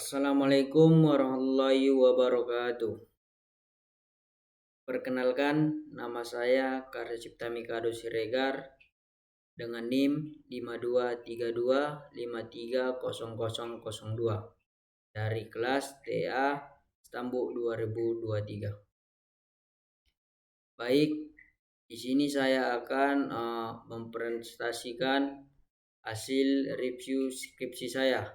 Assalamualaikum warahmatullahi wabarakatuh. Perkenalkan, nama saya Karya Cipta Mikado Siregar dengan NIM 5232530002 dari kelas TA Stambuk 2023. Baik, di sini saya akan mempresentasikan hasil review skripsi saya,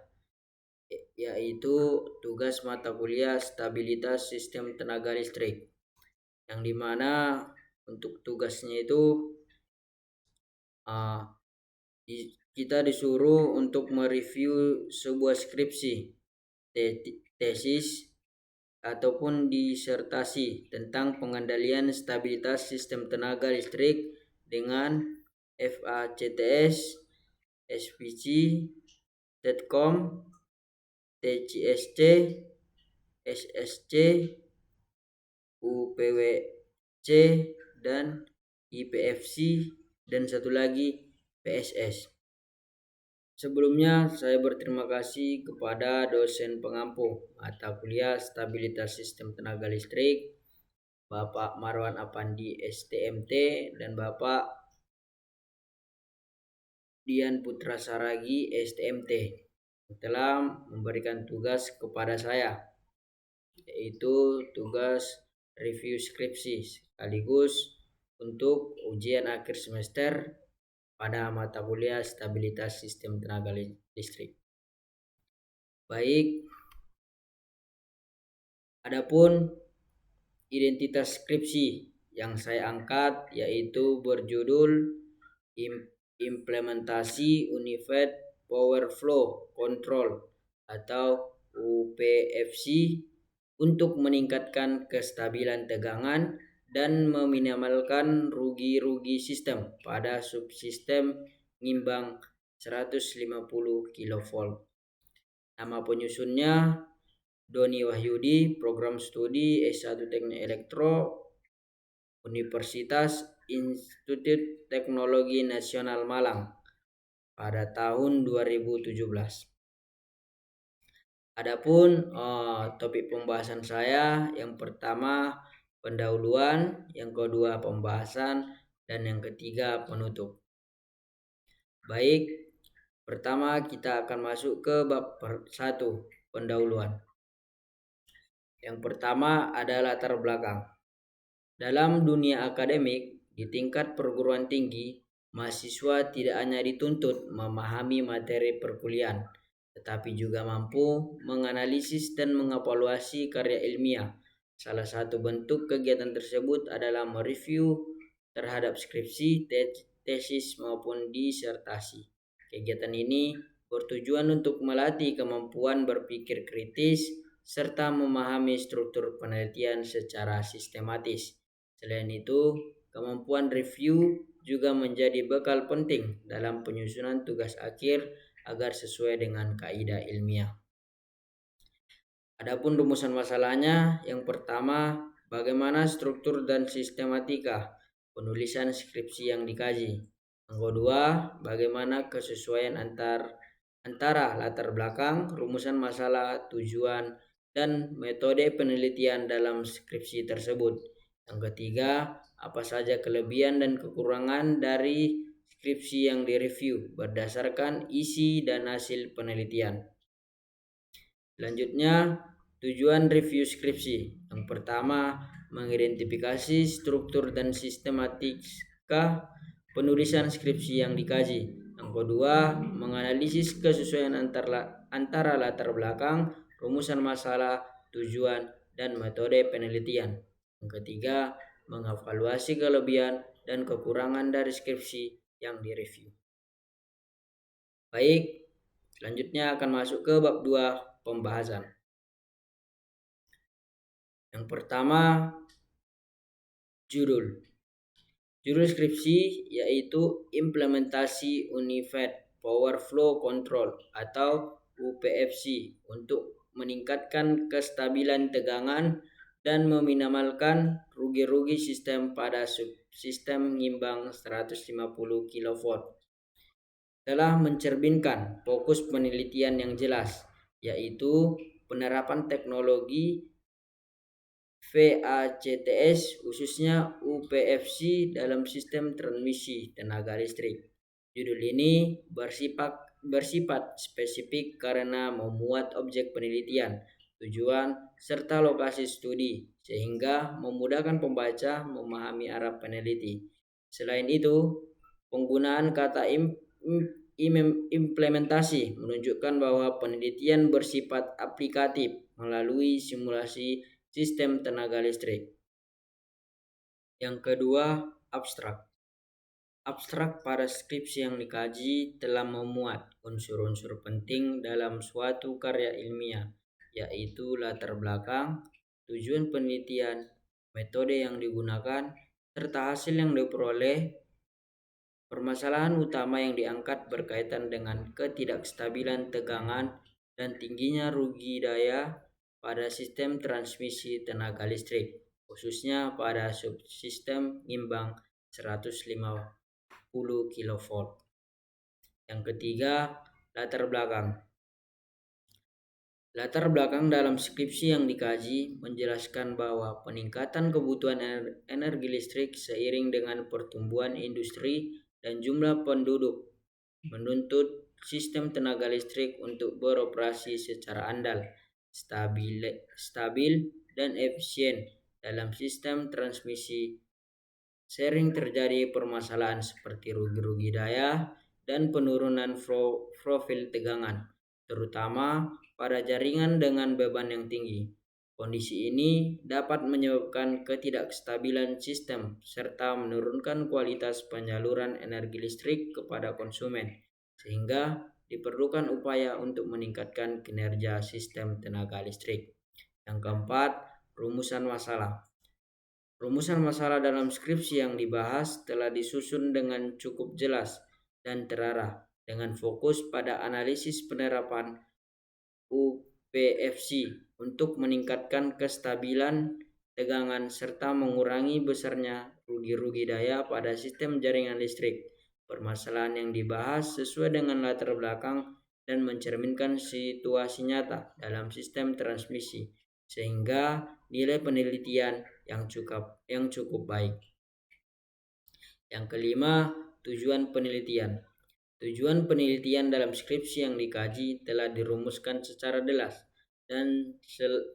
yaitu tugas mata kuliah stabilitas sistem tenaga listrik, yang dimana untuk tugasnya itu kita disuruh untuk mereview sebuah skripsi, tesis ataupun disertasi tentang pengendalian stabilitas sistem tenaga listrik dengan FACTS, SPC, TETCOM, TCSC, SSC, UPWC, dan IPFC, dan satu lagi PSS. Sebelumnya saya berterima kasih kepada dosen pengampu mata kuliah stabilitas sistem tenaga listrik, Bapak Marwan Apandi STMT, dan Bapak Dian Putra Saragi STMT telah memberikan tugas kepada saya, yaitu tugas review skripsi sekaligus untuk ujian akhir semester pada mata kuliah stabilitas sistem tenaga listrik. Baik, adapun identitas skripsi yang saya angkat yaitu berjudul Implementasi Unified Power Flow Control atau UPFC untuk meningkatkan kestabilan tegangan dan meminimalkan rugi-rugi sistem pada subsistem ngimbang 150 kV. Nama penyusunnya Doni Wahyudi, Program Studi S1 Teknik Elektro, Universitas Institut Teknologi Nasional Malang pada tahun 2017. Adapun topik pembahasan saya, yang pertama pendahuluan, yang kedua pembahasan, dan yang ketiga penutup. Baik, pertama kita akan masuk ke bab 1, pendahuluan. Yang pertama adalah latar belakang. Dalam dunia akademik, di tingkat perguruan tinggi, mahasiswa tidak hanya dituntut memahami materi perkuliahan, tetapi juga mampu menganalisis dan mengevaluasi karya ilmiah. Salah satu bentuk kegiatan tersebut adalah mereview terhadap skripsi, tesis maupun disertasi. Kegiatan ini bertujuan untuk melatih kemampuan berpikir kritis serta memahami struktur penelitian secara sistematis. Selain itu, kemampuan review juga menjadi bekal penting dalam penyusunan tugas akhir agar sesuai dengan kaidah ilmiah. Adapun rumusan masalahnya, yang pertama, bagaimana struktur dan sistematika penulisan skripsi yang dikaji. Yang kedua, bagaimana kesesuaian antara latar belakang, rumusan masalah, tujuan, dan metode penelitian dalam skripsi tersebut. Yang ketiga, apa saja kelebihan dan kekurangan dari skripsi yang direview berdasarkan isi dan hasil penelitian. Selanjutnya, tujuan review skripsi. Yang pertama, mengidentifikasi struktur dan sistematika penulisan skripsi yang dikaji. Yang kedua, menganalisis kesesuaian antara latar belakang, rumusan masalah, tujuan, dan metode penelitian. Yang ketiga, mengevaluasi kelebihan dan kekurangan dari skripsi yang direview. Baik, selanjutnya akan masuk ke bab 2, pembahasan. Yang pertama, judul skripsi yaitu Implementasi Unified Power Flow Control atau UPFC untuk meningkatkan kestabilan tegangan dan meminimalkan rugi-rugi sistem pada subsistem ngimbang 150 kV. Telah mencerminkan fokus penelitian yang jelas, yaitu penerapan teknologi VACTS khususnya UPFC dalam sistem transmisi tenaga listrik. Judul ini bersifat spesifik karena memuat objek penelitian, tujuan, serta lokasi studi, sehingga memudahkan pembaca memahami arah peneliti. Selain itu, penggunaan kata implementasi menunjukkan bahwa penelitian bersifat aplikatif melalui simulasi sistem tenaga listrik. Yang kedua, abstrak. Abstrak pada skripsi yang dikaji telah memuat unsur-unsur penting dalam suatu karya ilmiah, yaitu latar belakang, tujuan penelitian, metode yang digunakan, serta hasil yang diperoleh. Permasalahan utama yang diangkat berkaitan dengan ketidakstabilan tegangan dan tingginya rugi daya pada sistem transmisi tenaga listrik, khususnya pada subsistem imbang 150 kV. Yang ketiga, latar belakang. Latar belakang dalam skripsi yang dikaji menjelaskan bahwa peningkatan kebutuhan energi listrik seiring dengan pertumbuhan industri dan jumlah penduduk menuntut sistem tenaga listrik untuk beroperasi secara andal, stabil dan efisien. Dalam sistem transmisi sering terjadi permasalahan seperti rugi-rugi daya dan penurunan profil tegangan, terutama pada jaringan dengan beban yang tinggi. Kondisi ini dapat menyebabkan ketidakstabilan sistem serta menurunkan kualitas penyaluran energi listrik kepada konsumen, sehingga diperlukan upaya untuk meningkatkan kinerja sistem tenaga listrik. Yang keempat, rumusan masalah. Rumusan masalah dalam skripsi yang dibahas telah disusun dengan cukup jelas dan terarah dengan fokus pada analisis penerapan UPFC untuk meningkatkan kestabilan tegangan serta mengurangi besarnya rugi-rugi daya pada sistem jaringan listrik. Permasalahan yang dibahas sesuai dengan latar belakang dan mencerminkan situasi nyata dalam sistem transmisi, sehingga nilai penelitian yang cukup baik. Yang kelima, tujuan penelitian. Tujuan penelitian dalam skripsi yang dikaji telah dirumuskan secara jelas dan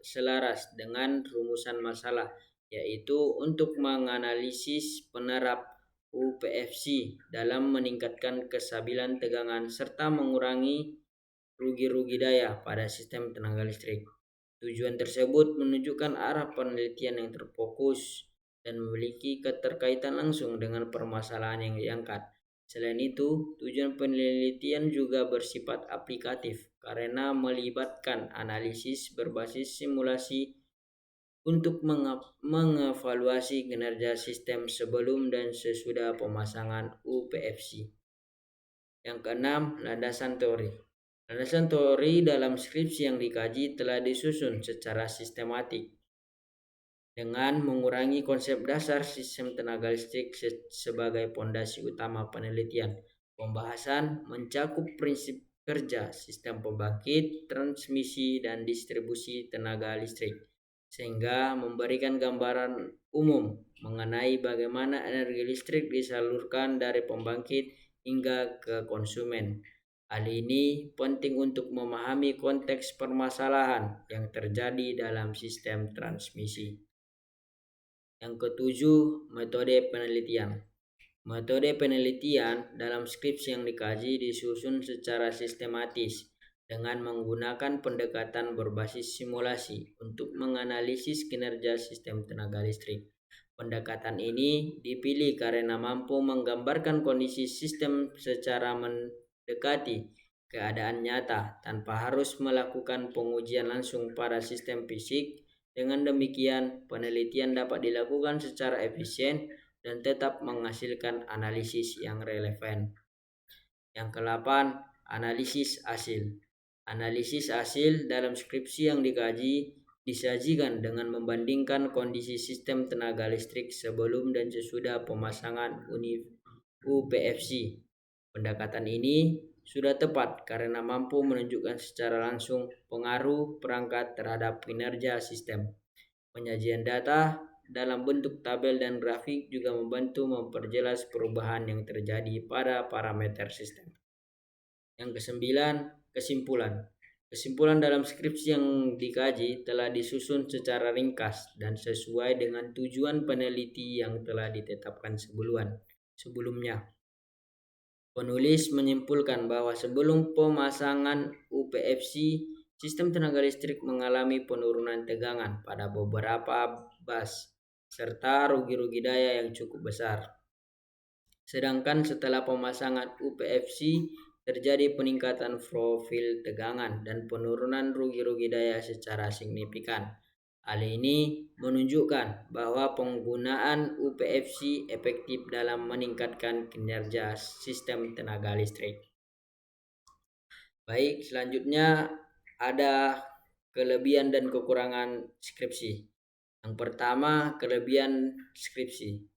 selaras dengan rumusan masalah, yaitu untuk menganalisis penerap UPFC dalam meningkatkan kestabilan tegangan serta mengurangi rugi-rugi daya pada sistem tenaga listrik. Tujuan tersebut menunjukkan arah penelitian yang terfokus dan memiliki keterkaitan langsung dengan permasalahan yang diangkat. Selain itu, tujuan penelitian juga bersifat aplikatif karena melibatkan analisis berbasis simulasi untuk mengevaluasi kinerja sistem sebelum dan sesudah pemasangan UPFC. Yang keenam, landasan teori. Landasan teori dalam skripsi yang dikaji telah disusun secara sistematik dengan mengurangi konsep dasar sistem tenaga listrik sebagai pondasi utama penelitian. Pembahasan mencakup prinsip kerja sistem pembangkit, transmisi, dan distribusi tenaga listrik, sehingga memberikan gambaran umum mengenai bagaimana energi listrik disalurkan dari pembangkit hingga ke konsumen. Hal ini penting untuk memahami konteks permasalahan yang terjadi dalam sistem transmisi. Yang ketujuh, metode penelitian. Metode penelitian dalam skripsi yang dikaji disusun secara sistematis dengan menggunakan pendekatan berbasis simulasi untuk menganalisis kinerja sistem tenaga listrik. Pendekatan ini dipilih karena mampu menggambarkan kondisi sistem secara mendekati keadaan nyata tanpa harus melakukan pengujian langsung pada sistem fisik. Dengan demikian, penelitian dapat dilakukan secara efisien dan tetap menghasilkan analisis yang relevan. Yang kedelapan, analisis hasil. Analisis hasil dalam skripsi yang dikaji disajikan dengan membandingkan kondisi sistem tenaga listrik sebelum dan sesudah pemasangan UPFC. Pendekatan ini sudah tepat karena mampu menunjukkan secara langsung pengaruh perangkat terhadap kinerja sistem. Penyajian data dalam bentuk tabel dan grafik juga membantu memperjelas perubahan yang terjadi pada parameter sistem. Yang kesembilan, kesimpulan. Kesimpulan dalam skripsi yang dikaji telah disusun secara ringkas dan sesuai dengan tujuan peneliti yang telah ditetapkan sebelumnya. Penulis menyimpulkan bahwa sebelum pemasangan UPFC, sistem tenaga listrik mengalami penurunan tegangan pada beberapa bus serta rugi-rugi daya yang cukup besar. Sedangkan setelah pemasangan UPFC, terjadi peningkatan profil tegangan dan penurunan rugi-rugi daya secara signifikan. Hal ini menunjukkan bahwa penggunaan UPFC efektif dalam meningkatkan kinerja sistem tenaga listrik. Baik, selanjutnya ada kelebihan dan kekurangan skripsi. Yang pertama, kelebihan skripsi.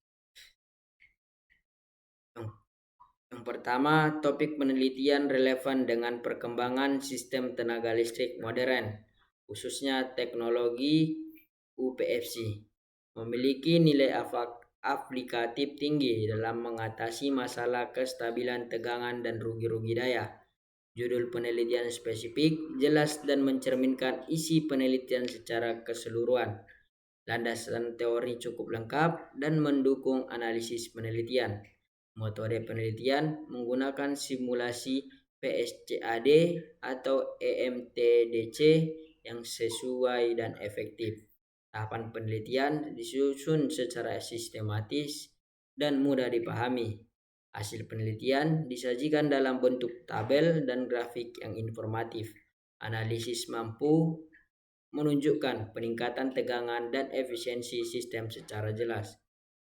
Yang pertama, topik penelitian relevan dengan perkembangan sistem tenaga listrik modern, khususnya teknologi UPFC. Memiliki nilai aplikatif tinggi dalam mengatasi masalah kestabilan tegangan dan rugi-rugi daya. Judul penelitian spesifik, jelas dan mencerminkan isi penelitian secara keseluruhan. Landasan teori cukup lengkap dan mendukung analisis penelitian. Metode penelitian menggunakan simulasi PSCAD atau EMTDC yang sesuai dan efektif. Tahapan penelitian disusun secara sistematis dan mudah dipahami. Hasil penelitian disajikan dalam bentuk tabel dan grafik yang informatif. Analisis mampu menunjukkan peningkatan tegangan dan efisiensi sistem secara jelas.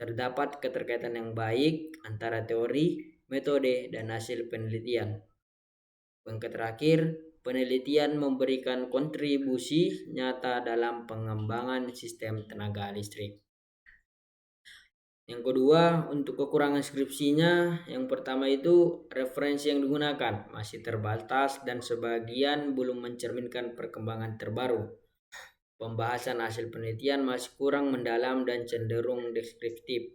Terdapat keterkaitan yang baik antara teori, metode, dan hasil penelitian. Yang terakhir, penelitian memberikan kontribusi nyata dalam pengembangan sistem tenaga listrik. Yang kedua, untuk kekurangan skripsinya, yang pertama itu referensi yang digunakan masih terbatas dan sebagian belum mencerminkan perkembangan terbaru. Pembahasan hasil penelitian masih kurang mendalam dan cenderung deskriptif.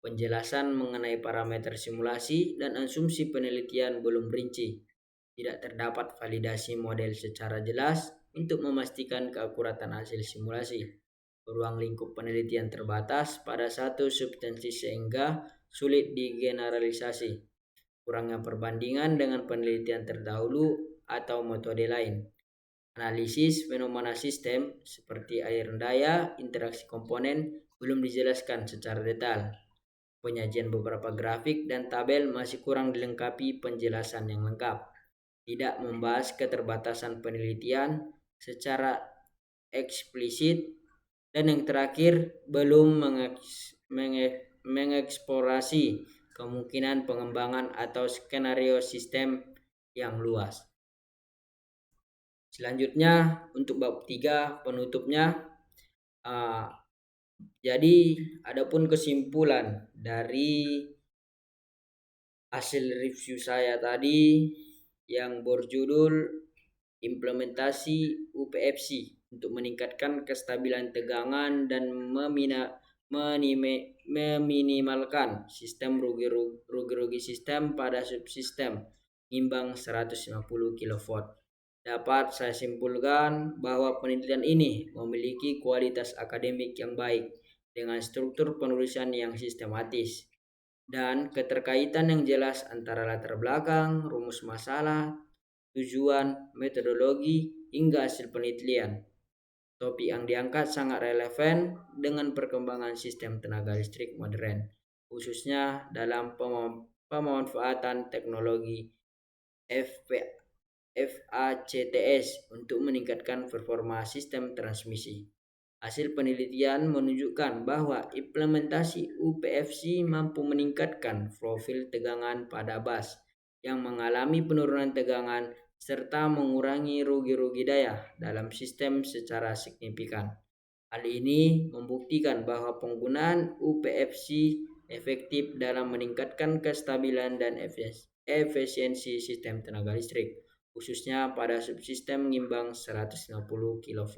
Penjelasan mengenai parameter simulasi dan asumsi penelitian belum rinci. Tidak terdapat validasi model secara jelas untuk memastikan keakuratan hasil simulasi. Ruang lingkup penelitian terbatas pada satu substansi sehingga sulit digeneralisasi. Kurangnya perbandingan dengan penelitian terdahulu atau metode lain. Analisis fenomena sistem seperti aliran daya, interaksi komponen belum dijelaskan secara detail. Penyajian beberapa grafik dan tabel masih kurang dilengkapi penjelasan yang lengkap. Tidak membahas keterbatasan penelitian secara eksplisit. Dan yang terakhir, belum mengeksplorasi kemungkinan pengembangan atau skenario sistem yang luas. Selanjutnya untuk bab 3 penutupnya. Jadi adapun kesimpulan dari hasil review saya tadi yang berjudul implementasi UPFC untuk meningkatkan kestabilan tegangan dan meminimalkan sistem rugi-rugi sistem pada subsistem imbang 150 kV. Dapat saya simpulkan bahwa penelitian ini memiliki kualitas akademik yang baik dengan struktur penulisan yang sistematis dan keterkaitan yang jelas antara latar belakang, rumus masalah, tujuan, metodologi, hingga hasil penelitian. Topik yang diangkat sangat relevan dengan perkembangan sistem tenaga listrik modern, khususnya dalam pemanfaatan teknologi FACTS untuk meningkatkan performa sistem transmisi. Hasil penelitian menunjukkan bahwa implementasi UPFC mampu meningkatkan profil tegangan pada bus yang mengalami penurunan tegangan serta mengurangi rugi-rugi daya dalam sistem secara signifikan. Hal ini membuktikan bahwa penggunaan UPFC efektif dalam meningkatkan kestabilan dan efisiensi sistem tenaga listrik, khususnya pada subsistem ngimbang 150 kV.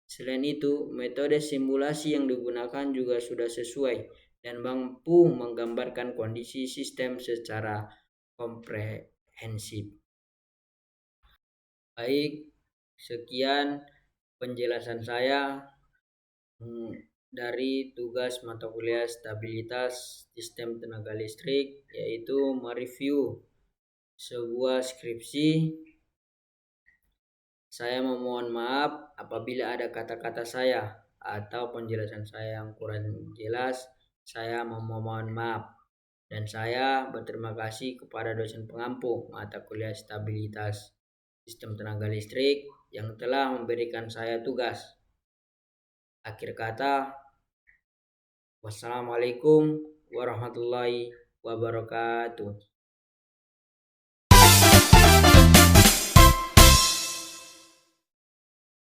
Selain itu, metode simulasi yang digunakan juga sudah sesuai dan mampu menggambarkan kondisi sistem secara komprehensif. Baik, sekian penjelasan saya dari tugas mata kuliah stabilitas sistem tenaga listrik, yaitu mereview sebuah skripsi. Saya memohon maaf apabila ada kata-kata saya atau penjelasan saya yang kurang jelas. Saya memohon maaf dan saya berterima kasih kepada dosen pengampu mata kuliah stabilitas sistem tenaga listrik yang telah memberikan saya tugas. Akhir kata, wassalamualaikum warahmatullahi wabarakatuh.